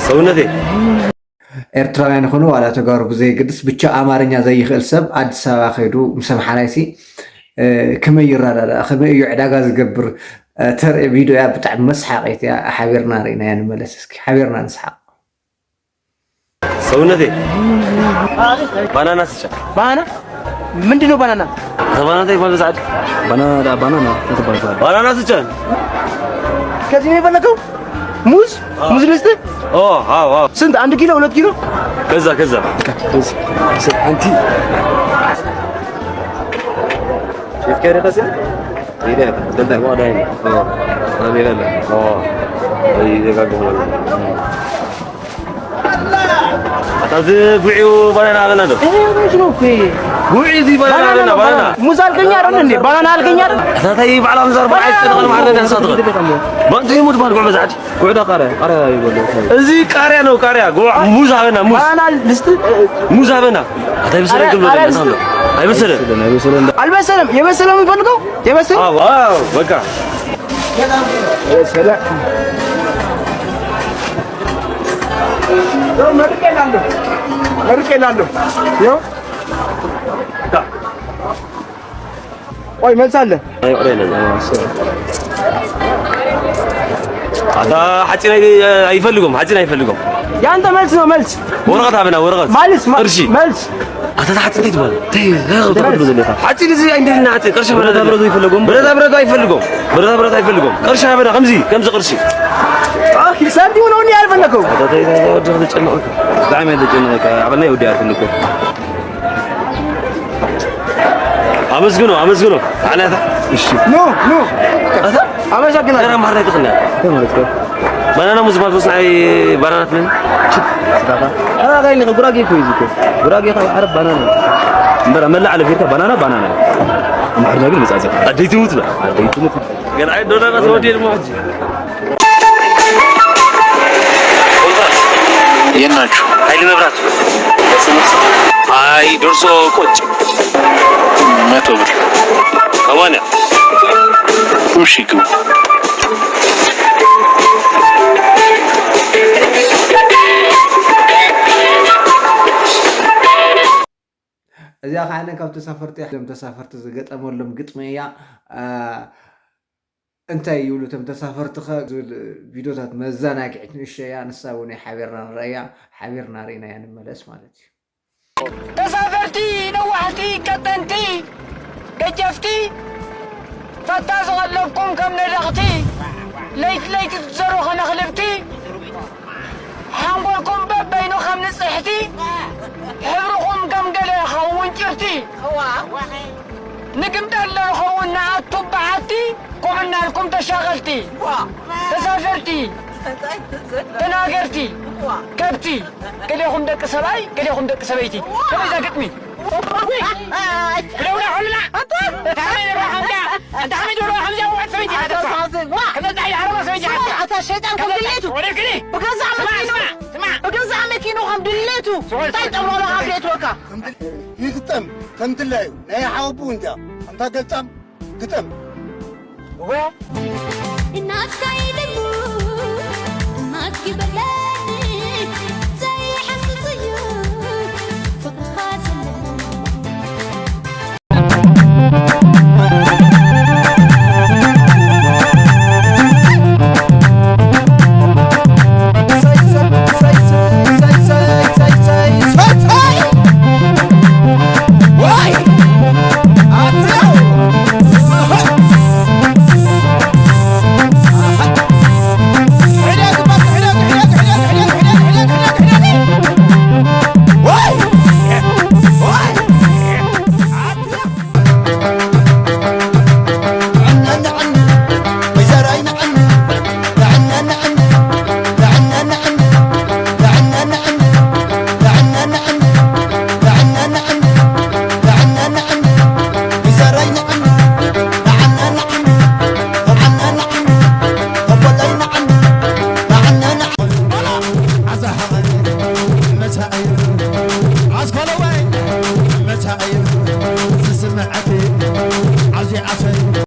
ሰውነቴ ኤርትራውያን ሆኖ ዋላ ተጋሩ زي ቅድስ ብቻ አማርኛ ዘይኽእል ሰብ አዲስ አበባ ኸይዱ ምሰምሓናይሲ ከመይ ይራዳዳ ከመይ እዩ ዕዳጋ ዝገብር ተር ቪዲዮ ያ ብጣዕሚ መስሓቂት ያ ሓቢርና ሪና ንመለስ እስኪ ሓቢርና ንስሓቅ ሰውነቴ ባናና ስጫ ባናና ምንድነው ባናና ባናና ይባል በዛድ ባናና ስጫ ከዚህ ነው የፈለከው ሙዝ ልስጥ አዎ ስንት 1 ኪሎ 2 ኪሎ ከዛ አንቲ شوف كده بس ايه ده ده هو ده انا لا اي ده قاعد هتازي بيعو بانا على ندو ايه شنو في بيعي زي بانا موز አልገኛ አይደል እንዴ ባናና አልገኛ አይደል ታታይ ባላ ምዛር ባይ ተደቀል ማለት ነው ሳትቀር ባንተ ይሙት ባል ጎበዝ አዲ ቆይዳ ቃሪያ ይጎል እዚህ ቃሪያ ነው ቃሪያ ሙዝ አበና ሙዝ ባናና ልስጥ ሙዝ አበና አታይ በሰለ ግብሎ ነው አይበሰለም አልበሰለም የበሰለው የሚፈልገው የበሰለው አዎ በቃ ሰላም መርቄላለሁ ይኸው ቆይ መልስ አለ አታ ሐጭን አይፈልጉም ያንተ መልስ ነው መልስ ወረቀት አበና ወረቀት እርሺ መልስ አታ ሐጭን ይትባል ሐጭን እዚህ እንደና ሐጭ ቅርሽ ብረታ ብረታ አይፈልጉም ቅርሽ አበና ከምዚ ቅርሽ ሰንቲው ነው እንዴ ያልፈለከው ወደ ተጨነቀ ዳም ያደጨነቀ አበና ይወዲ ያልፈለኩ አመስግኖ አናታ እሺ ኖ አታ አመሰግናለሁ ገና ማረጥ ይኸና ባናና ሙዝ ማልኩስ ናይ ባናናት ምን ስዳታ ጋይን ጉራጌ ኮይዝ ጉራጌ ካይ ዓረብ ባናና እንደራ መላ على ፊርካ ባናና ማርና ግን መጻጸፍ አደይቱ ሙት ገና አይ ዶላር ወዲ ልሞጂ የናችሁ ኃይል መብራት አይ ዶርሶ ቆጭ 100 ብር ከዋና ሙሽኩ እዚያ ካነ ካብ ተሳፈርቲ ዝገጠመሎም ግጥመያ እንታይ ይብሉ ተሳፈርቲ ዝብል ቪዲዮታት መዘናግዒት ንሸያ ንሳውን ሓቢርና ሪና ንመለስ ማለት እዩ ተሳፈርቲ ነዋሕቲ ቀጠንቲ ገጀፍቲ ፈታ ዝቐለብኩም ከም ነደቕቲ ለይቲ ትዘሩ ኸነኽልብቲ ሓንጎልኩም በበይኑ ከም ንፅሕቲ ሕብርኹም ከም ገለ ኸውን ጭርቲ ንግምጠሎ ኸውን ንኣቱ በዓቲ ቁምናልኩም ተሻቐልቲ ተሳፈርቲ ተናገርቲ ከብቲ ገሌኹም ደቂ ሰብኣይ ገሌኹም ደቂ ሰበይቲ ከመይ ግጥሚ ብለውና ሁሉና انت حميد ولا حمزه وقت سويتي كذا عربه سويتي حتى الشيطان كم دليتو اسمع بقزع مكينو كم دليتو طيب امرو حبيت وكا يقطم كم تلاقي لا يحاوبو انت قطم هو الناس كايدمو ما تجيب